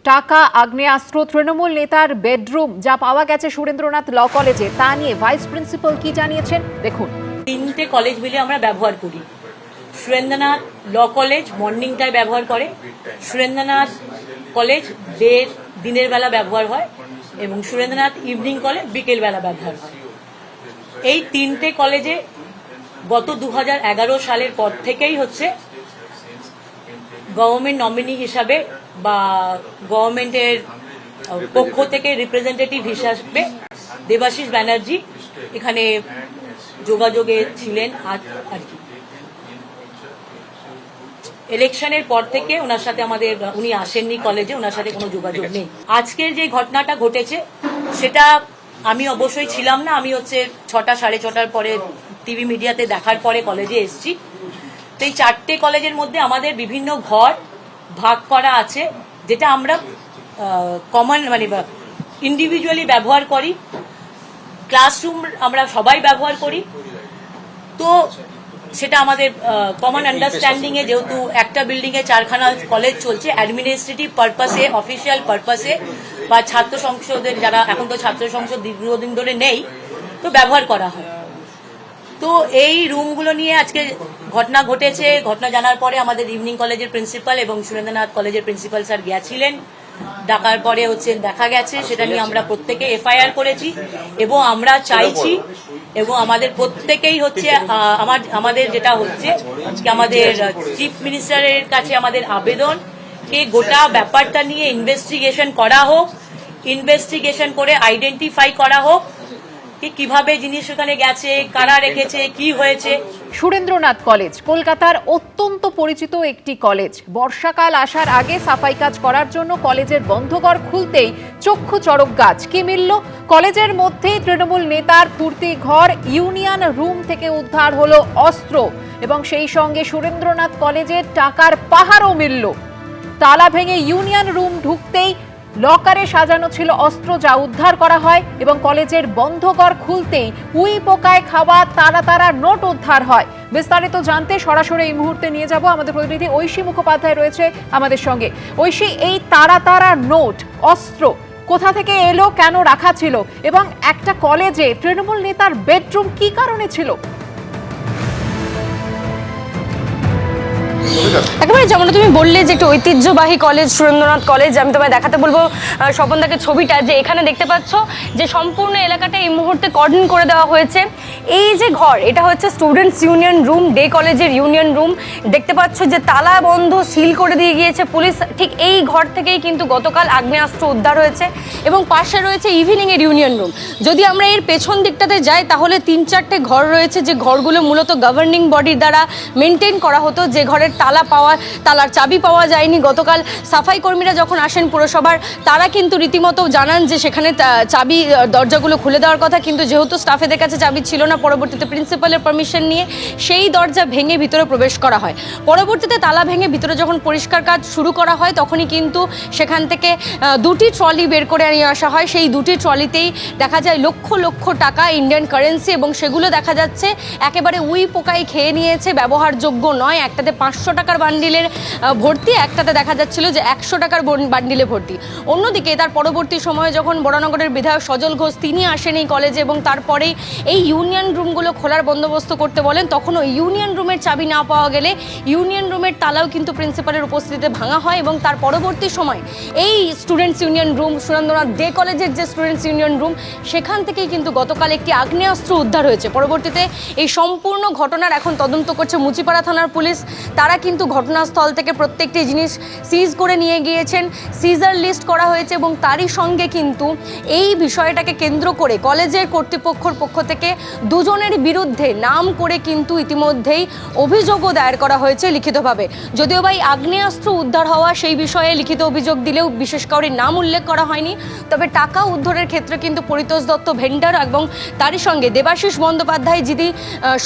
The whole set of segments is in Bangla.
টাকা, আগ্নেয়াস্ত্র, তৃণমূল নেতার বেডরুম যা পাওয়া গেছে সুরেন্দ্রনাথ ল কলেজে, তা নিয়ে ভাইস প্রিন্সিপাল কি জানিয়েছেন দেখুন। তিনটে কলেজ মিলে আমরা ব্যবহার করি। সুরেন্দ্রনাথ ল কলেজ মর্নিংটায় ব্যবহার করে, সুরেন্দ্রনাথ কলেজ দিনের বেলা ব্যবহার হয় এবং সুরেন্দ্রনাথ ইভিনিং কলেজ বিকেল বেলা ব্যবহার হয়। এই তিনটে কলেজে গত 2011 সালের পর থেকেই হচ্ছে গভর্নমেন্ট নমিনি হিসাবে বা গভর্নমেন্টের পক্ষ থেকে রিপ্রেজেন্টেটিভ হিসাবে দেবাশিস ব্যানার্জি এখানে যোগাযোগে ছিলেন। আর কি ইলেকশনের পর থেকে ওনার সাথে উনি আসেননি কলেজে, ওনার সাথে কোনো যোগাযোগ নেই। আজকের যে ঘটনাটা ঘটেছে সেটা আমি অবশ্যই ছিলাম না, আমি হচ্ছে 6টা সাড়ে 6টার পরে টিভি মিডিয়াতে দেখার পরে কলেজে এসেছি। তো এই 4টে কলেজের মধ্যে আমাদের বিভিন্ন ঘর ভাগ করা আছে, যেটা আমরা কমন ইন্ডিভিজুয়ালি ব্যবহার করি। ক্লাসরুম আমরা সবাই ব্যবহার করি। তো সেটা আমাদের কমন আন্ডারস্ট্যান্ডিং এ, যেহেতু একটা বিল্ডিং এ 4খানা কলেজ চলছে, অ্যাডমিনিস্ট্রেটিভ পারপাসে, অফিসিয়াল পারপাসে বা ছাত্র সংসদের যারা, এখন তো ছাত্র সংসদ দীর্ঘদিন ধরে নেই, তো ব্যবহার করা হয়। তো এই রুমগুলো নিয়ে আজকে ঘটনা ঘটেছে। ঘটনা জানার পরে আমাদের ইভিনিং কলেজের প্রিন্সিপাল এবং সুরেন্দ্রনাথ কলেজের প্রিন্সিপাল স্যার গিয়েছিলেন। ডাকার পরে দেখা গেছে, সেটা নিয়ে আমরা প্রত্যেকে এফআইআর করেছি এবং আমরা চাইছি এবং আমাদের প্রত্যেকেই হচ্ছে আমাদের যেটা হচ্ছে আমাদের চিফ মিনিস্টারের কাছে আমাদের আবেদন কে গোটা ব্যাপারটা নিয়ে ইনভেস্টিগেশন করা হোক, ইনভেস্টিগেশন করে আইডেন্টিফাই করা হোক কিভাবে জিনিস ওখানে গেছে, কারা রেখেছে, কি হয়েছে। সুরেন্দ্রনাথ কলেজ কলকাতার অত্যন্ত পরিচিত একটি কলেজ। বর্ষাকাল আসার আগে সাফাই কাজ করার জন্য কলেজের বন্ধঘর খুলতেই চক্ষু চড়ক গাছ। কি মিলল? কলেজের মধ্যেই তৃণমূল নেতার ফুর্তি ঘর, ইউনিয়ন রুম থেকে উদ্ধার হলো অস্ত্র এবং সেই সঙ্গে সুরেন্দ্রনাথ কলেজের টাকার পাহাড়ও মিলল। তালা ভেঙে ইউনিয়ন রুম ঢুকতেই লকারে সাজানো ছিল অস্ত্র, যা উদ্ধার করা হয় এবং কলেজের বন্ধঘর খুলতেই উই পোকায় খাওয়া তারা নোট উদ্ধার হয়। বিস্তারিত জানতে সরাসরি এই মুহূর্তে নিয়ে যাব আমাদের প্রতিনিধি ঐশী মুখোপাধ্যায় রয়েছে আমাদের সঙ্গে। ঐশী, এই তারা নোট, অস্ত্র কোথা থেকে এলো, কেন রাখা ছিল এবং একটা কলেজে তৃণমূল নেতার বেডরুম কি কারণে ছিল? একেবারে যেমন তুমি বললে যে একটা ঐতিহ্যবাহী কলেজ সুরেন্দ্রনাথ কলেজ, আমি তোমায় দেখাতে বলবো স্বপনদাকে ছবিটা, যে এখানে দেখতে পাচ্ছ যে সম্পূর্ণ এলাকাটা এই মুহূর্তে কর্ডন করে দেওয়া হয়েছে। এই যে ঘর, এটা হচ্ছে স্টুডেন্টস ইউনিয়ন রুম, ডে কলেজের ইউনিয়ন রুম। দেখতে পাচ্ছ যে তালা বন্ধ, সিল করে দিয়ে গিয়েছে পুলিশ। ঠিক এই ঘর থেকেই কিন্তু গতকাল আগ্নেয়াস্ত্র উদ্ধার হয়েছে এবং পাশে রয়েছে ইভিনিংয়ের ইউনিয়ন রুম। যদি আমরা এর পেছন দিকটাতে যাই তাহলে 3-4টে ঘর রয়েছে, যে ঘরগুলো মূলত গভর্নিং বডির দ্বারা মেনটেন করা হতো, যে ঘরের তালার চাবি পাওয়া যায়নি। গতকাল সাফাই কর্মীরা যখন আসেন পুরসভার, তারা কিন্তু রীতিমতো জানান যে সেখানে চাবি, দরজাগুলো খুলে দেওয়ার কথা, কিন্তু যেহেতু স্টাফেদের কাছে চাবি ছিল না, পরবর্তীতে প্রিন্সিপালের পারমিশন নিয়ে সেই দরজা ভেঙে ভিতরে প্রবেশ করা হয়। পরবর্তীতে তালা ভেঙে ভিতরে যখন পরিষ্কার কাজ শুরু করা হয়, তখনই কিন্তু সেখান থেকে 2টি ট্রলি বের করে নিয়ে আসা হয়। সেই 2টি ট্রলিতেই দেখা যায় লক্ষ লক্ষ টাকা, ইন্ডিয়ান কারেন্সি, এবং সেগুলো দেখা যাচ্ছে একেবারে উই পোকায় খেয়ে নিয়েছে, ব্যবহারযোগ্য নয়। একটাতে 500 টাকার বান্ডিলের ভর্তি, একটাতে দেখা যাচ্ছিল যে 100 টাকার বান্ডিলে ভর্তি। অন্যদিকে তার পরবর্তী সময়ে যখন বরানগরের বিধায়ক সজল ঘোষ তিনি আসেন এই কলেজে এবং তারপরেই এই ইউনিয়ন রুমগুলো খোলার বন্দোবস্ত করতে বলেন, তখনও ইউনিয়ন রুমের চাবি না পাওয়া গেলে ইউনিয়ন রুমের তালাও কিন্তু প্রিন্সিপালের উপস্থিতিতে ভাঙা হয় এবং তার পরবর্তী সময় এই students union room, Surendranath day কলেজের যে স্টুডেন্টস ইউনিয়ন রুম, সেখান থেকেই কিন্তু গতকাল একটি আগ্নেয়াস্ত্র উদ্ধার হয়েছে। পরবর্তীতে এই সম্পূর্ণ ঘটনার এখন তদন্ত করছে মুচিপাড়া থানার পুলিশ। তারা কিন্তু ঘটনাস্থল থেকে প্রত্যেকটি জিনিস সিজ করে নিয়ে গিয়েছেন, সিজার লিস্ট করা হয়েছে এবং তারই সঙ্গে কিন্তু এই বিষয়টাকে কেন্দ্র করে কলেজের কর্তৃপক্ষের পক্ষ থেকে 2জনের বিরুদ্ধে নাম করে কিন্তু ইতিমধ্যেই অভিযোগও দায়ের করা হয়েছে লিখিতভাবে। যদিও বা আগ্নেয়াস্ত্র উদ্ধার হওয়া সেই বিষয়ে লিখিত অভিযোগ দিলেও বিশেষ কারোর নাম উল্লেখ করা হয়নি। তবে টাকা উদ্ধারের ক্ষেত্রে কিন্তু পরিতোষ দত্ত ভেন্ডার এবং তারই সঙ্গে দেবাশিস বন্দ্যোপাধ্যায়, যিনি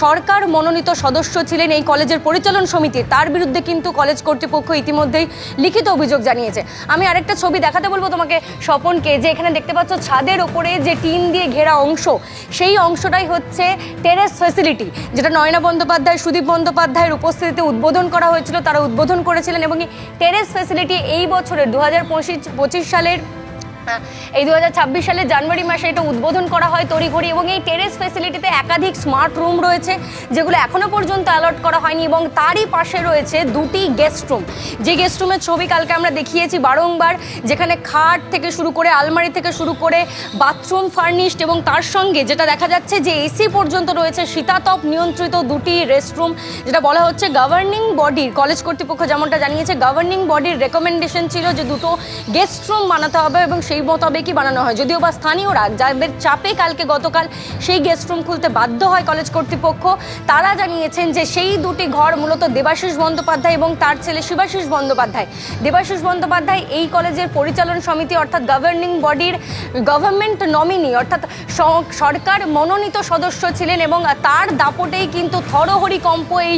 সরকার মনোনীত সদস্য ছিলেন এই কলেজের পরিচালন সমিতির, তার বিরুদ্ধে কিন্তু কলেজ কর্তৃপক্ষ ইতিমধ্যেই লিখিত অভিযোগ জানিয়েছে। আমি আরেকটা ছবি দেখাতে বলবো তোমাকে স্বপনকে, যে এখানে দেখতে পাচ্ছ ছাদের ওপরে যে টিন দিয়ে ঘেরা অংশ, সেই অংশটাই হচ্ছে টেরেস ফ্যাসিলিটি, যেটা নয়না বন্দ্যোপাধ্যায়, সুদীপ বন্দ্যোপাধ্যায়ের উপস্থিতিতে উদ্বোধন করা হয়েছিল। তারা উদ্বোধন করেছিলেন এবং এই টেরেস ফ্যাসিলিটি এই বছরের 2025 সালের এই 2026 সালের জানুয়ারি মাসে এটা উদ্বোধন করা হয় তড়িঘড়ি। এবং এই টেরেস ফ্যাসিলিটিতে একাধিক স্মার্ট রুম রয়েছে যেগুলো এখনো পর্যন্ত অ্যালট করা হয়নি, এবং তারই পাশে রয়েছে দুটি গেস্ট রুম, যে গেস্ট রুমের ছবি কালকে আমরা দেখিয়েছি বারংবার, যেখানে খাট থেকে শুরু করে আলমারি থেকে শুরু করে বাথরুম ফার্নিশড, এবং তার সঙ্গে যেটা দেখা যাচ্ছে যে এসি পর্যন্ত রয়েছে, শীতাতপ নিয়ন্ত্রিত দুটি রেস্টরুম, যেটা বলা হচ্ছে গভর্নিং বডির, কলেজ কর্তৃপক্ষ যেমনটা জানিয়েছে, গভর্নিং বডির রেকমেন্ডেশন ছিল যে দুটো গেস্ট রুম বানাতে হবে এবং সেই মোতাবেকই বানানো হয়। যদিও বা স্থানীয়রা যাদের চাপে গতকাল সেই গেস্ট রুম খুলতে বাধ্য হয় কলেজ কর্তৃপক্ষ, তারা জানিয়েছেন যে সেই দুটি ঘর মূলত দেবাশিস বন্দ্যোপাধ্যায় এবং তার ছেলে শিবাশিস বন্দ্যোপাধ্যায়। দেবাশিস বন্দ্যোপাধ্যায় এই কলেজের পরিচালন সমিতি অর্থাৎ গভর্নিং বডির গভর্নমেন্ট নমিনি অর্থাৎ সরকার মনোনীত সদস্য ছিলেন, এবং তার দাপটেই কিন্তু থরহরিকম্প এই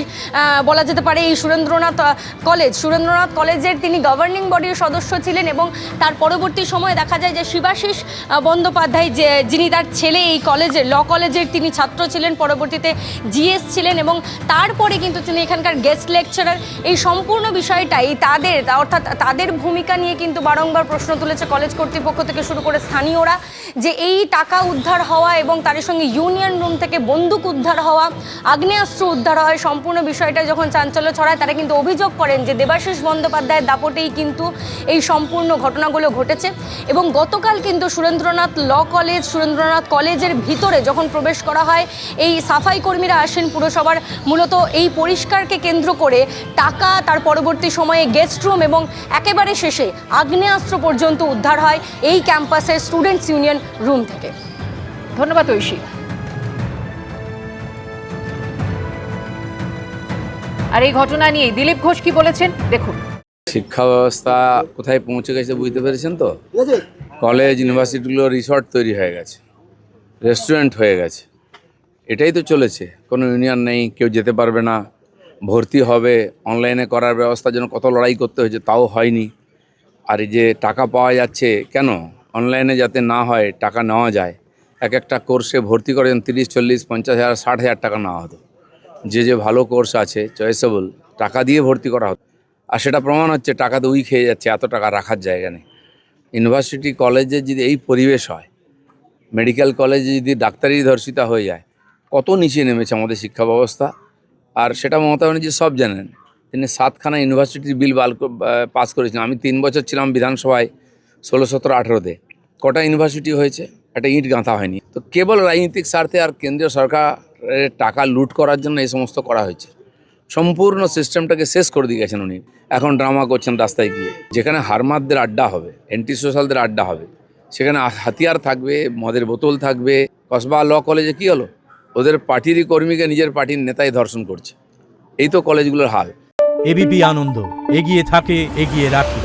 বলা যেতে পারে এই সুরেন্দ্রনাথ কলেজের তিনি গভর্নিং বডির সদস্য ছিলেন। এবং তার পরবর্তী সময়ে দেখা যায় যে শিবাশিস বন্দ্যোপাধ্যায়, যিনি তার ছেলে, এই কলেজের ল কলেজের তিনি ছাত্র ছিলেন, পরবর্তীতে জিএস ছিলেন, এবং তারপরে কিন্তু তিনি এখানকার গেস্ট লেকচারার। এই সম্পূর্ণ বিষয়টাই তাদের ভূমিকা নিয়ে কিন্তু বারংবার প্রশ্ন তুলেছে কলেজ কর্তৃপক্ষ থেকে শুরু করে স্থানীয়রা, যে এই টাকা উদ্ধার হওয়া এবং তার সঙ্গে ইউনিয়ন রুম থেকে বন্দুক উদ্ধার হওয়া, আগ্নেয়াস্ত্র উদ্ধার হয়, সম্পূর্ণ বিষয়টা যখন চাঞ্চল্য ছড়ায়, তারা কিন্তু অভিযোগ করেন যে দেবাশিস বন্দ্যোপাধ্যায়ের দাপটেই কিন্তু এই সম্পূর্ণ ঘটনাগুলো ঘটেছে। এবং গতকাল কিন্তু সুরেন্দ্রনাথ কলেজের ভিতরে যখন প্রবেশ করা হয়, এই সাফাই কর্মীরা আসেন পুরসভার, মূলত এই পরিষ্কারকে কেন্দ্র করে টাকা, তার পরবর্তী সময়ে গেস্ট রুম এবং একেবারে শেষে আগ্নেয়াস্ত্র পর্যন্ত উদ্ধার হয় এই ক্যাম্পাসের স্টুডেন্টস ইউনিয়ন রুম থেকে। ধন্যবাদ ঐশী। আর এই ঘটনা নিয়ে দিলীপ ঘোষ কি বলেছেন দেখুন। শিক্ষা ব্যবস্থা কোথায় পৌঁছে গেছে বুঝতে পেরেছেন তো? কলেজ ইউনিভার্সিটিগুলো রিসর্ট তৈরি হয়ে গেছে, রেস্টুরেন্ট হয়ে গেছে, এটাই তো চলেছে। কোনো ইউনিয়ন নেই, কেউ যেতে পারবে না, ভর্তি হবে অনলাইনে করার ব্যবস্থার জন্য কত লড়াই করতে হয়েছে, তাও হয়নি। আর এই যে টাকা পাওয়া যাচ্ছে, কেন অনলাইনে যাতে না হয় টাকা নেওয়া যায়। একটা কোর্সে ভর্তি করেন 30, 40, 50,000, 60,000 টাকা নেওয়া হতো। যে ভালো কোর্স আছে চয়েসেবল, টাকা দিয়ে ভর্তি করা হতো। আর সেটা প্রমাণ হচ্ছে টাকা তো খেয়ে যাচ্ছে, এত টাকা রাখার জায়গা নেই। ইউনিভার্সিটি কলেজে যদি এই পরিবেশ হয়, মেডিকেল কলেজে যদি ডাক্তারি ধর্ষিতা হয়ে যায়, কত নিচে নেমেছে আমাদের শিক্ষা ব্যবস্থা। আর সেটা মমতা ব্যানার্জি সব জানেন। তিনি 7খানা ইউনিভার্সিটির বিল পাস করেছিলেন। আমি 3 বছর ছিলাম বিধানসভায়, 16, 17, 18-তে। কটা ইউনিভার্সিটি হয়েছে? একটা ইট গাঁথা হয়নি। তো কেবল রাজনৈতিক স্বার্থে আর কেন্দ্রীয় সরকারের টাকা লুট করার জন্য এই সমস্ত করা হয়েছে। সম্পূর্ণ সিস্টেমটাকে শেষ করে দিয়ে গেছেন উনি। এখন ড্রামা করছেন রাস্তায় গিয়ে। যেখানে হারমাদদের আড্ডা হবে, অ্যান্টি সোশ্যালদের আড্ডা হবে, সেখানে হাতিয়ার থাকবে, মদের বোতল থাকবে। কসবা ল কলেজে কি হলো? ওদের পার্টিরই কর্মীকে নিজের পার্টির নেতাই ধর্ষণ করছে। এই তো কলেজগুলোর হাল। এবিপি আনন্দ, এগিয়ে থাকে, এগিয়ে রাখে।